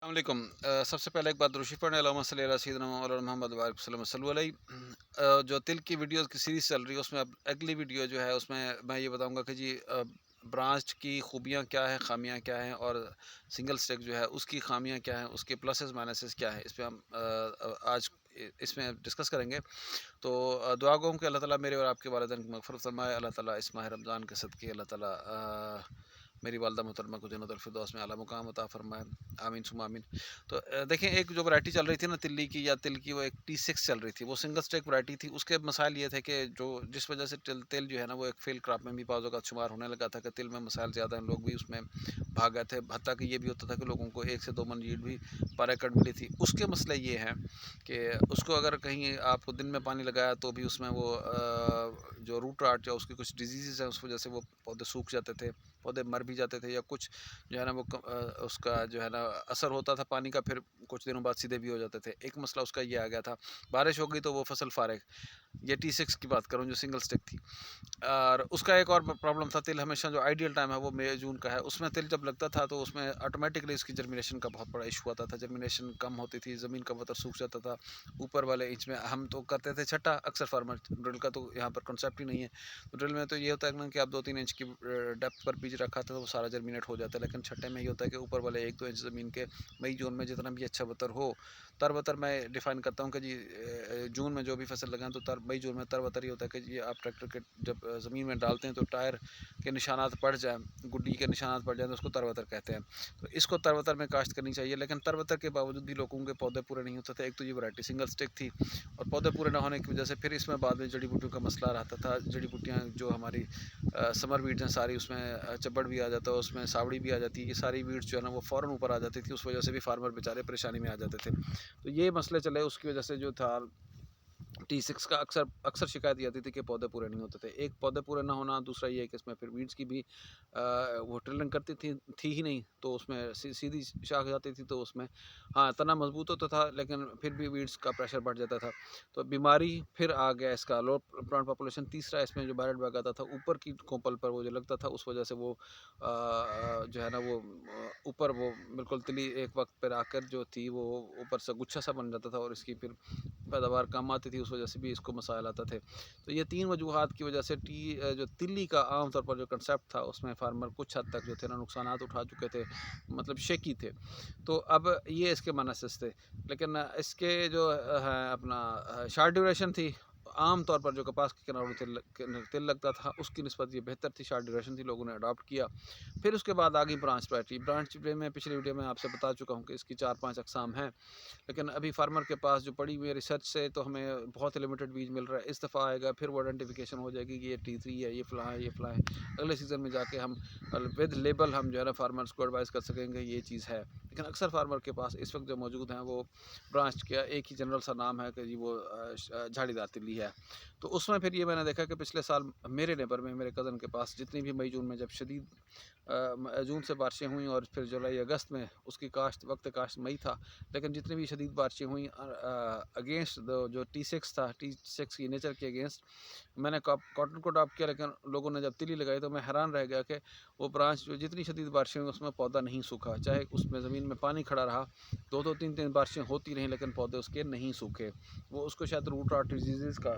वालेकुम। सबसे पहले एक बात दुरूद शरीफ पढ़ें, अल्लाहुम्मा सल्लि अला सय्यिदिना मौलाना मोहम्मद व आले वसल्लम सल्लल्लाहु अलैहि। जो तिल की वीडियोज़ की सीरीज़ चल रही है उसमें अब अगली वीडियो जो है उसमें मैं ये बताऊँगा कि जी ब्रांच की खूबियाँ क्या हैं, ख़ामियाँ क्या हैं और सिंगल स्टेक जो है उसकी ख़ामियाँ क्या हैं, उसके प्लसेस माइनसेस क्या हैं, इस पे हम आज इसमें डिस्कस करेंगे। तो दुआ गो हूँ कि अल्लाह ताला मेरे और आपके वालिदैन की मग़फ़िरत फ़रमाए। अल्लाह ताला इस माह रमज़ान के सदक़े अल्लाह ताला मेरी वालिदा मोहतरमा को जन्नतुल फ़िरदौस में आला मुक़ाम अता फ़रमाए। आमीन सुम्मा आमीन। तो देखें, एक जो वैरायटी चल रही थी ना तिल्ली की या तिल की, वो एक T6 चल रही थी, वो सिंगल स्टेक वैरायटी थी। उसके मसाइल ये थे कि जो जिस वजह से तिल जो है ना वो एक फ़ेल क्रॉप में भी बाज़ औक़ात शुमार होने लगा था कि तिल में मसाइल ज़्यादा हैं, लोग भी उसमें भाग गए थे। हत्ता कि ये भी होता था कि लोगों को 1 से 2 मन यील्ड भी पर एकड़ मिली थी। उसके मसले ये हैं कि उसको अगर कहीं आपको दिन में पानी लगाया तो भी उसमें वो जो रूट रॉट या उसकी कुछ डिजीज़ेज़ हैं उस वजह से वो पौधे सूख जाते थे, पौधे मर भी जाते थे, या कुछ जो है ना वो उसका जो है ना असर होता था पानी का, फिर कुछ दिनों बाद सीधे भी हो जाते थे। एक मसला उसका ये आ गया था, बारिश हो गई तो वो फसल फारेग। ये T6 की बात कर रहा हूँ जो सिंगल स्टिक थी। और उसका एक और प्रॉब्लम था, तिल हमेशा जो आइडियल टाइम है वो मई जून का है। उसमें तिल जब लगता था तो उसमें ऑटोमेटिकली उसकी जर्मिनेशन का बहुत बड़ा इशू आता था। जर्मिनेशन कम होती थी, ज़मीन का बतर सूख जाता था। ऊपर वाले इंच में हम तो करते थे छठा, अक्सर फार्मर, ड्रिल का तो यहाँ पर कॉन्सेप्ट ही नहीं है। तो ड्रिल में तो ये होता है ना कि आप 2-3 इंच की डेप्थ पर बीज रखा था तो वो सारा जर्मिनेट हो जाता है। लेकिन छठे में ये होता है कि ऊपर वाले 1-2 इंच ज़मीन के मई जून में जितना भी अच्छा बतर हो, तर-बतर मैं डिफ़ाइन करता हूँ कि जी जून में जो भी फसल लगाएँ तो मई जून में तर-बतर ये होता है कि जी आप ट्रैक्टर के जब ज़मीन में डालते हैं तो टायर के निशानात पड़ जाएँ, गुड्डी के निशानात पड़ जाएँ तो उसको तर-बतर कहते हैं। तो इसको तर-बतर में काश्त करनी चाहिए, लेकिन तर-बतर के बावजूद भी लोगों के पौधे पूरे नहीं होते थे। एक तो ये वैरायटी सिंगल स्टिक थी और पौधे पूरे ना होने की वजह से फिर इसमें बाद में जड़ी-बूटियों का मसला रहता था। जड़ी-बूटियाँ जो हमारी समर वीड्स हैं सारी, उसमें चब्बड़ भी आ जाता है, उसमें सावड़ी भी आ जाती है। ये सारी वीड्स जो है ना वो फ़ौरन ऊपर आ जाती थी, उस वजह से भी फार्मर बेचारे परेशानी में आ जाते थे। तो ये मसले चले, उसकी वजह से जो था T6 का अक्सर अक्सर शिकायत ये आती थी कि पौधे पूरे नहीं होते थे। एक पौधे पूरे ना होना, दूसरा ये है कि इसमें फिर वीड्स की भी वो ड्रिलिंग करती थी ही नहीं, तो उसमें सीधी शाख जाती थी, तो उसमें हाँ, तना मज़बूत होता था लेकिन फिर भी वीड्स का प्रेशर बढ़ जाता था। तो बीमारी फिर आ गया इसका लो प्लांट पॉपुलेशन। तीसरा इसमें जो वायरस बग आता था ऊपर की कोपल पर, वो जो लगता था उस वजह से वो जो है ना वो ऊपर वो बिल्कुल तिली एक वक़्त पर आकर जो थी वो ऊपर से गुच्छा सा बन जाता था और इसकी फिर पैदावार कम आती थी, उस वजह से भी इसको मसाइल आते थे। तो ये 3 वजूहात की वजह से जो तिल्ली का आम तौर पर जो कंसेप्ट था उसमें फार्मर कुछ हद तक जो थे ना नुकसानात उठा चुके थे, मतलब शेकी थे। तो अब ये इसके माइनसेस थे। लेकिन इसके जो है अपना शॉर्ट ड्यूरेशन थी। आम तौर पर जो कपास के किनारों तिल लगता था उसकी निस्बत ये बेहतर थी, शॉर्ट ड्यूरेशन थी, लोगों ने अडॉप्ट किया। फिर उसके बाद आ गई ब्रांच वैरायटी। ब्रांच में पिछली वीडियो में आपसे बता चुका हूँ कि इसकी 4-5 अक़साम हैं। लेकिन अभी फार्मर के पास जो पड़ी हुई है रिसर्च से, तो हमें बहुत लिमिटेड बीज मिल रहा है। इस दफ़ा आएगा फिर वो आइडेंटिफिकेशन हो जाएगी कि ये T3 है, ये फ़लाँ है, ये फ़लाँ है। अगले सीज़न में जाके हम विद लेबल हम जो है ना फार्मर्स को एडवाइस कर सकेंगे ये चीज़ है। लेकिन अक्सर फार्मर के पास इस वक्त जो मौजूद हैं वो ब्रांच का एक ही जनरल सा नाम है कि जी वो झाड़ीदार तिल्ली है। तो उसमें फिर ये मैंने देखा कि पिछले साल मेरे नेबर में, मेरे कज़न के पास जितनी भी मई जून में जब शदीद जून से बारिशें हुई और फिर जुलाई अगस्त में उसकी काश्त, वक्त काश्त मई था, लेकिन जितनी भी शदीद बारिशें हुई अगेंस्ट जो T6 था, T6 की नेचर के अगेंस्ट मैंने कॉटन को अडॉप्ट किया। लेकिन लोगों ने जब तिली लगाई तो मैं हैरान रह गया कि वो ब्रांच जो जितनी शदीद बारिशें हुई उसमें पौधा नहीं सूखा, चाहे उसमें ज़मीन में पानी खड़ा रहा, 2-2 3-3 बारिशें होती रहीं लेकिन पौधे उसके नहीं सूखे। वो उसको शायद रूट रॉट डिजीज़ का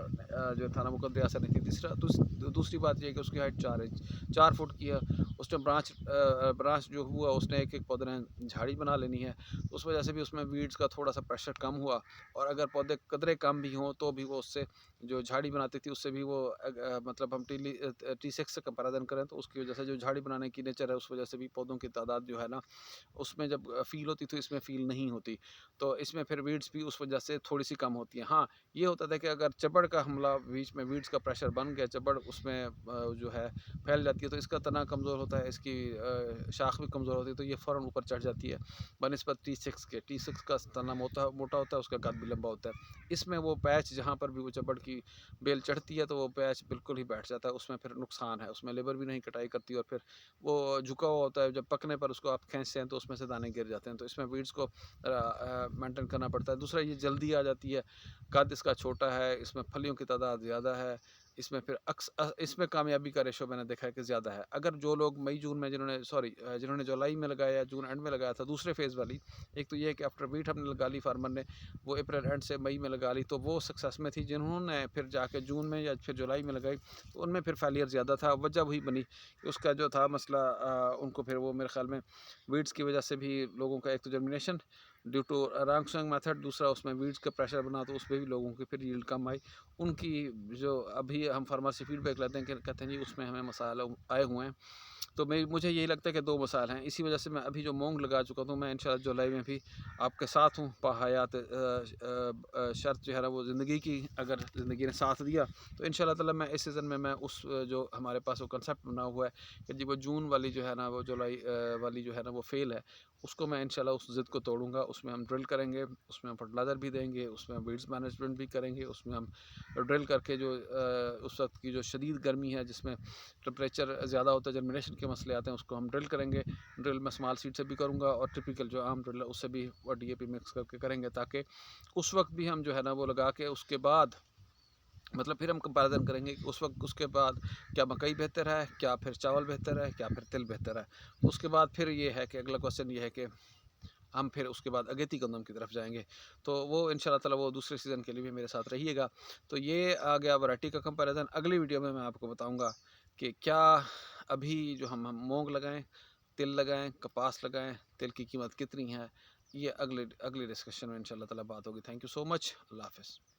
जो था ना मुकद्दर असर नहीं थी। दूसरी बात ये है कि उसकी हाइट 4 इंच 4 फुट की है। उसने ब्रांच जो हुआ उसने एक-एक पौधे ने झाड़ी बना लेनी है। उस वजह से भी उसमें वीड्स का थोड़ा-सा प्रेशर कम हुआ, और अगर पौधे कदरे कम भी हों तो भी वो उससे जो झाड़ी बनाती थी उससे भी वो मतलब हम T6 से कंपैरिज़न करें तो उसकी वजह से जो झाड़ी बनाने की नेचर है उस वजह से भी पौधों की तादाद जो है ना उसमें जब फ़ील होती थी इसमें फ़ील नहीं होती। तो इसमें फिर वीड्स भी उस वजह से थोड़ी-सी कम होती हैं। हाँ, ये होता था कि अगर चब्बड़ का हमला, बीच में वीड्स का प्रेशर बन गया, चब्बड़ उसमें जो है फैल जाती है तो इसका तना कमज़ोर होता है, इसकी शाख भी कमज़ोर होती है, तो ये फ़ौरन ऊपर चढ़ जाती है बनिस्बत T6 के। T6 का तना मोटा मोटा होता है, उसका कद भी लंबा होता है। इसमें वो पैच जहाँ पर भी वो चब्बड़ की बेल चढ़ती है तो वो पैच बिल्कुल ही बैठ जाता है, उसमें फिर नुकसान है। उसमें लेबर भी नहीं कटाई करती और फिर वो झुका हुआ होता है, जब पकने पर उसको आप खींचते हैं तो उसमें से दाने गिर जाते हैं, तो इसमें वीड्स को मेंटेन करना पड़ता है। दूसरा ये जल्दी आ जाती है, कद इसका छोटा है, इसमें फलियों की तादाद ज़्यादा है, इसमें फिर इसमें कामयाबी का रेशो मैंने देखा है कि ज़्यादा है। अगर जो लोग मई जून में जिन्होंने जुलाई में लगाया, जून एंड में लगाया था दूसरे फेज़ वाली, एक तो ये है कि आफ्टर बीट हमने लगा ली फार्मर ने, वो अप्रैल एंड से मई में लगा ली, तो वो सक्सेस में थी। जिन्होंने फिर जाके जून में या फिर जुलाई में लगाई, तो उनमें फिर फेलियर ज़्यादा था। वजह वही बनी कि उसका जो था मसला, उनको फिर वो मेरे ख्याल में वीड्स की वजह से भी लोगों का, एक तो germination due to wrong sowing method, दूसरा उसमें वीड्स का प्रेशर बना, तो उस पर भी लोगों की फिर यील्ड कम आई। उनकी जो अभी हम फार्मर से फीडबैक लेते हैं कि कहते हैं जी उसमें हमें मसाला आए हुए हैं। तो मुझे यही लगता है कि 2 मसाइल हैं। इसी वजह से मैं अभी जो मूंग लगा चुका हूँ, मैं इंशाल्लाह जुलाई में भी आपके साथ हूँ। हयात शर्त जो है ना वो ज़िंदगी की, अगर ज़िंदगी ने साथ दिया तो इंशाल्लाह ताला मैं इस सीज़न में मैं उस जो हमारे पास वो कंसेप्ट बना हुआ है कि जी वो जून वाली जो है ना, वो जुलाई वाली जो है ना वो फ़ेल है, उसको मैं इंशाल्लाह उस ज़िद को तोड़ूँगा। उसमें हम ड्रिल करेंगे, उसमें हम फर्टिलाइज़र भी देंगे, उसमें हम वीड्स मैनेजमेंट भी करेंगे, उसमें हम ड्रिल करके जो उस वक्त की जो शदीद गर्मी है जिसमें टेम्परेचर ज़्यादा होता है, जर्मिनेशन के मसले आते हैं, उसको हम ड्रिल करेंगे। ड्रिल मैं स्मॉल सीड से भी करूँगा और टिपिकल जो आम ड्रिल है उससे भी और डीएपी मिक्स करके करेंगे, ताकि उस वक्त भी हम जो है ना वो लगा के उसके बाद मतलब फिर हम कंपैरिजन करेंगे कि उस वक्त उसके बाद क्या मकई बेहतर है, क्या फिर चावल बेहतर है, क्या फिर तिल बेहतर है। उसके बाद फिर ये है कि अगला क्वेश्चन ये है कि हम फिर उसके बाद अगेती गंदम की तरफ जाएंगे। तो वो इंशाल्लाह ताला वो दूसरे सीज़न के लिए भी मेरे साथ रहिएगा। तो ये आ गया वैरायटी का कंपैरिजन। अगली वीडियो में मैं आपको बताऊंगा कि क्या अभी जो हम मूंग लगाएं, तिल लगाएं, कपास लगाएं, तिल की कीमत कितनी है। ये अगले अगली डिस्कशन में इंशाल्लाह ताला बात होगी। Thank you so much. अल्लाह हाफ़िज़।